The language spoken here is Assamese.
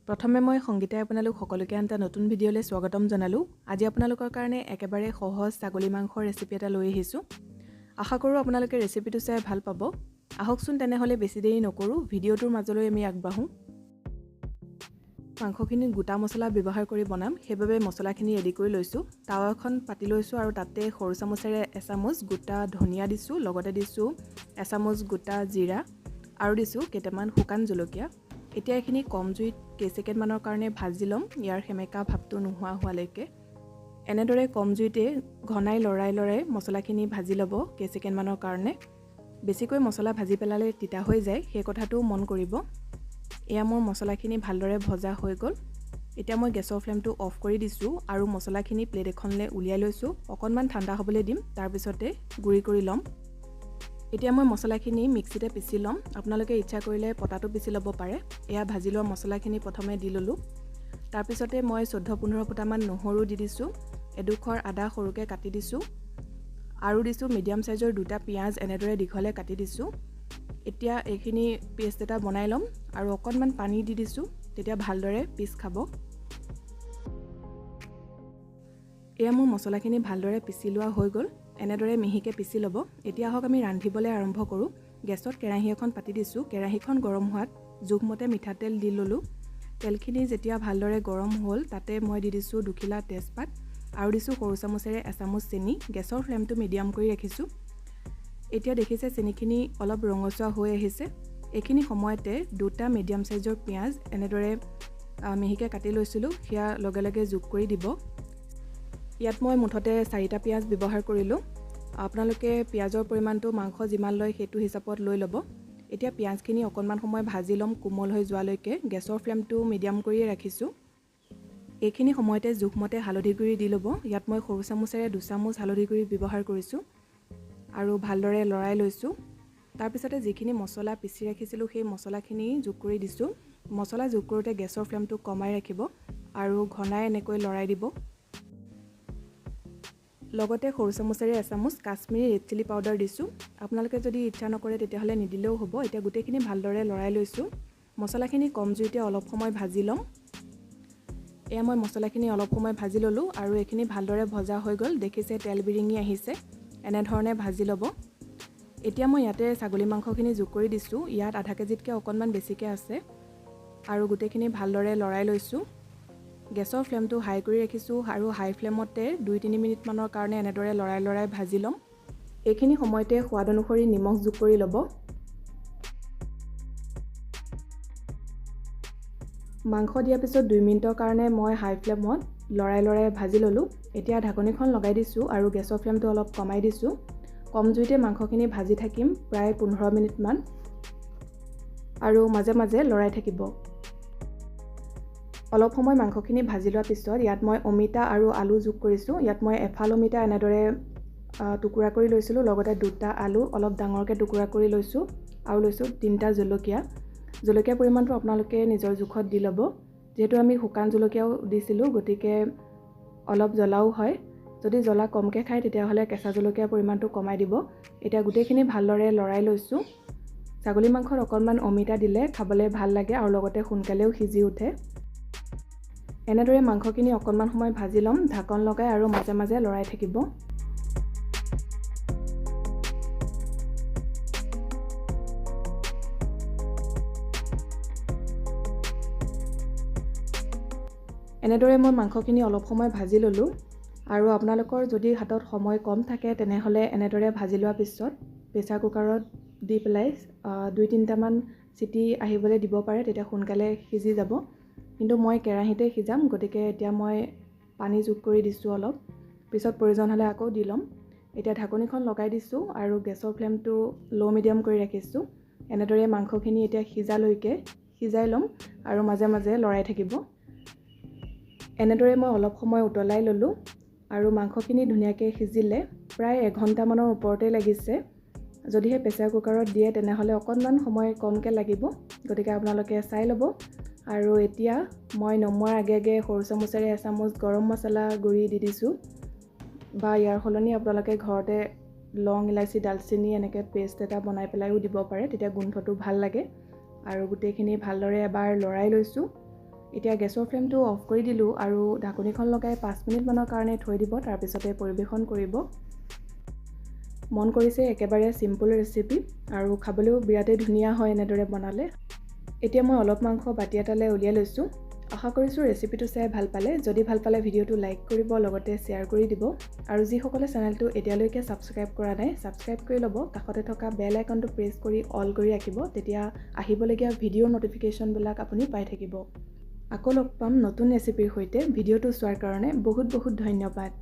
প্ৰথমে মই সংগীতাই আপোনালোক সকলোকে আনটা নতুন ভিডিঅ'লৈ স্বাগতম জনালোঁ। আজি আপোনালোকৰ কাৰণে একেবাৰে সহজ ছাগলী মাংসৰ ৰেচিপি এটা লৈ আহিছোঁ। আশা কৰোঁ আপোনালোকে ৰেচিপিটো চাই ভাল পাব। আহকচোন তেনেহ'লে বেছি দেৰি নকৰোঁ, ভিডিঅ'টোৰ মাজলৈ আমি আগবাঢ়োঁ। মাংসখিনিত গোটা মছলা ব্যৱহাৰ কৰি বনাম, সেইবাবে মছলাখিনি ৰেডি কৰি লৈছোঁ। টাৱা এখন পাতি লৈছোঁ আৰু তাতে সৰু চামুচেৰে এচামুচ গোটা ধনিয়া দিছোঁ, লগতে দিছোঁ এচামুচ গোটা জিৰা আৰু দিছোঁ কেইটামান শুকান জলকীয়া। এতিয়া এইখিনি কম জুইত কেইছেকেণ্ডমানৰ কাৰণে ভাজি ল'ম, ইয়াৰ সেমেকা ভাৱটো নোহোৱা হোৱালৈকে। এনেদৰে কম জুইতে ঘনাই লৰাই মছলাখিনি ভাজি ল'ব কেইছেকেণ্ডমানৰ কাৰণে। বেছিকৈ মছলা ভাজি পেলালে তিতা হৈ যায়, সেই কথাটোও মন কৰিব। এয়া মোৰ মছলাখিনি ভালদৰে ভজা হৈ গ'ল। এতিয়া মই গেছৰ ফ্লেমটো অফ কৰি দিছোঁ আৰু মছলাখিনি প্লেট এখনলৈ উলিয়াই লৈছোঁ। অকণমান ঠাণ্ডা হ'বলৈ দিম, তাৰপিছতে গুড়ি কৰি ল'ম। এতিয়া মই মছলাখিনি মিক্সিতে পিচি ল'ম, আপোনালোকে ইচ্ছা কৰিলে পটাটো পিচি ল'ব পাৰে। এয়া ভাজি লোৱা মছলাখিনি প্ৰথমে দি ল'লোঁ। তাৰপিছতে মই 14-15 ফুটামান নহৰু দি দিছোঁ, এডোখৰ আদা সৰুকৈ কাটি দিছোঁ আৰু দিছোঁ মিডিয়াম চাইজৰ 2টা পিঁয়াজ এনেদৰে দীঘলে কাটি দিছোঁ। এতিয়া এইখিনি পেষ্ট এটা বনাই ল'ম আৰু অকণমান পানী দি দিছোঁ, তেতিয়া ভালদৰে পিচ খাব। এয়া মোৰ মছলাখিনি ভালদৰে পিচি লোৱা হৈ গ'ল। এনেদৰে মিহিকৈ পিচি ল'ব। এতিয়া আহক আমি ৰান্ধিবলৈ আৰম্ভ কৰোঁ। গেছত কেৰাহী এখন পাতি দিছোঁ, কেৰাহীখন গৰম হোৱাত জোখমতে মিঠাতেল দি ল'লোঁ। তেলখিনি যেতিয়া ভালদৰে গৰম হ'ল, তাতে মই দি দিছোঁ 2 খিলা তেজপাত আৰু দিছোঁ সৰু চামুচেৰে এচামুচ চেনি। গেছৰ ফ্লেমটো মিডিয়াম কৰি ৰাখিছোঁ। এতিয়া দেখিছে চেনিখিনি অলপ ৰঙচুৱা হৈ আহিছে। এইখিনি সময়তে 2টা মিডিয়াম চাইজৰ পিঁয়াজ এনেদৰে মিহিকৈ কাটি লৈছিলোঁ, সেয়া লগে লগে যোগ কৰি দিব। ইয়াত মই মুঠতে 4টা পিঁয়াজ ব্যৱহাৰ কৰিলোঁ। আপোনালোকে পিঁয়াজৰ পৰিমাণটো মাংস যিমান লয় সেইটো হিচাপত লৈ ল'ব। এতিয়া পিঁয়াজখিনি অকণমান সময় ভাজি ল'ম কোমল হৈ যোৱালৈকে। গেছৰ ফ্লেমটো মিডিয়াম কৰিয়ে ৰাখিছোঁ। এইখিনি সময়তে জোখমতে হালধি গুড়ি দি ল'ব। ইয়াত মই সৰু চামুচেৰে 2 চামুচ হালধি গুড়ি ব্যৱহাৰ কৰিছোঁ আৰু ভালদৰে লৰাই লৈছোঁ। তাৰপিছতে যিখিনি মছলা পিচি ৰাখিছিলোঁ সেই মছলাখিনি যোগ কৰি দিছোঁ। মছলা যোগ কৰোঁতে গেছৰ ফ্লেমটো কমাই ৰাখিব আৰু ঘনাই এনেকৈ লৰাই দিব। লগতে সৰু চামুচেৰে এচামুচ কাশ্মীৰী ৰেড চিলি পাউডাৰ দিছোঁ। আপোনালোকে যদি ইচ্ছা নকৰে তেতিয়াহ'লে নিদিলেও হ'ব। এতিয়া গোটেইখিনি ভালদৰে লৰাই লৈছোঁ। মছলাখিনি কম জুইতে অলপ সময় ভাজি ল'ম। এয়া মই মছলাখিনি অলপ সময় ভাজি ল'লোঁ আৰু এইখিনি ভালদৰে ভজা হৈ গ'ল। দেখিছে তেল বিৰিঙি আহিছে, এনেধৰণে ভাজি ল'ব। এতিয়া মই ইয়াতে ছাগলী মাংসখিনি যোগ কৰি দিছোঁ। ইয়াত আধা কেজিতকৈ অকণমান বেছিকৈ আছে আৰু গোটেইখিনি ভালদৰে লৰাই লৈছোঁ। গেছৰ ফ্লেমটো হাই কৰি ৰাখিছোঁ আৰু হাই ফ্লেমতে 2-3 মিনিটমানৰ কাৰণে এনেদৰে লৰাই ভাজি ল'ম। এইখিনি সময়তে সোৱাদ অনুসৰি নিমখ যোগ কৰি ল'ব। মাংস দিয়াৰ পিছত 2 মিনিটৰ কাৰণে মই হাই ফ্লেমত লৰাই ভাজি ল'লোঁ। এতিয়া ঢাকনিখন লগাই দিছোঁ আৰু গেছৰ ফ্লেমটো অলপ কমাই দিছোঁ। কম জুইতে মাংসখিনি ভাজি থাকিম প্ৰায় 15 মিনিটমান আৰু মাজে মাজে লৰাই থাকিব। অলপ সময় মাংসখিনি ভাজি লোৱাৰ পিছত ইয়াত মই অমিতা আৰু আলু যোগ কৰিছোঁ। ইয়াত মই এফাল অমিতা এনেদৰে টুকুৰা কৰি লৈছিলোঁ, লগতে 2টা আলু অলপ ডাঙৰকৈ টুকুৰা কৰি লৈছোঁ আৰু লৈছোঁ 3টা জলকীয়া। জলকীয়াৰ পৰিমাণটো আপোনালোকে নিজৰ জোখত দি ল'ব। যিহেতু আমি শুকান জলকীয়াও দিছিলোঁ, গতিকে অলপ জ্বলাও হয়। যদি জ্বলা কমকৈ খায় তেতিয়াহ'লে কেঁচা জলকীয়াৰ পৰিমাণটো কমাই দিব। এতিয়া গোটেইখিনি ভালদৰে লৰাই লৈছোঁ। ছাগলী মাংসত অকণমান অমিতা দিলে খাবলৈ ভাল লাগে আৰু লগতে সোনকালেও সিজি উঠে। এনেদৰে মাংসখিনি অকণমান সময় ভাজি ল'ম, ঢাকন লগাই আৰু মাজে মাজে লৰাই থাকিব। এনেদৰে মই মাংসখিনি অলপ সময় ভাজি ল'লোঁ আৰু আপোনালোকৰ যদি হাতত সময় কম থাকে তেনেহ'লে এনেদৰে ভাজি লোৱাৰ পিছত প্ৰেছাৰ কুকাৰত দি পেলাই 2-3টামান চিটি আহিবলৈ দিব পাৰে, তেতিয়া সোনকালে সিজি যাব। কিন্তু মই কেৰাহীতে সিজাম, গতিকে এতিয়া মই পানী যোগ কৰি দিছোঁ অলপ, পিছত প্ৰয়োজন হ'লে আকৌ দি ল'ম। এতিয়া ঢাকনিখন লগাই দিছোঁ আৰু গেছৰ ফ্লেমটো ল' মিডিয়াম কৰি ৰাখিছোঁ। এনেদৰে মাংসখিনি এতিয়া সিজাই ল'ম আৰু মাজে মাজে লৰাই থাকিব। এনেদৰে মই অলপ সময় উতলাই ল'লোঁ আৰু মাংসখিনি ধুনীয়াকৈ সিজিলে প্ৰায় 1 ঘণ্টামানৰ ওপৰতে লাগিছে। যদিহে প্ৰেছাৰ কুকাৰত দিয়ে তেনেহ'লে অকণমান সময় কমকৈ লাগিব, গতিকে আপোনালোকে চাই ল'ব। আৰু এতিয়া মই নমোৱাৰ আগে সৰু চামুচেৰে এচামুচ গৰম মছলা গুড়ি দি দিছোঁ, বা ইয়াৰ সলনি আপোনালোকে ঘৰতে লং, ইলাচি, ডালচেনি এনেকৈ পেষ্ট এটা বনাই পেলাইও দিব পাৰে, তেতিয়া গোন্ধটো ভাল লাগে। আৰু গোটেইখিনি ভালদৰে এবাৰ লৰাই লৈছোঁ। এতিয়া গেছৰ ফ্লেমটো অফ কৰি দিলোঁ আৰু ঢাকনিখন লগাই 5 মিনিটমানৰ কাৰণে থৈ দিব, তাৰপিছতে পৰিৱেশন কৰিব। মন কৰিছে একেবাৰে চিম্পুল ৰেচিপি আৰু খাবলৈও বিৰাটেই ধুনীয়া হয় এনেদৰে বনালে। এতিয়া মই অলপ মাংস বাতি এটালৈ উলিয়াই লৈছোঁ। আশা কৰিছোঁ ৰেচিপিটো চাই ভাল পালে। যদি ভাল পালে ভিডিঅ'টো লাইক কৰিব, লগতে শ্বেয়াৰ কৰি দিব। আৰু যিসকলে চেনেলটো এতিয়ালৈকে ছাবস্ক্ৰাইব কৰা নাই, ছাবস্ক্ৰাইব কৰি ল'ব। কাষতে থকা বেল আইকনটো প্ৰেছ কৰি অল কৰি ৰাখিব, তেতিয়া আহিবলগীয়া ভিডিঅ'ৰ ন'টিফিকেশ্যনবিলাক আপুনি পাই থাকিব। আকৌ লগ পাম নতুন ৰেচিপিৰ সৈতে। ভিডিঅ'টো চোৱাৰ কাৰণে বহুত বহুত ধন্যবাদ।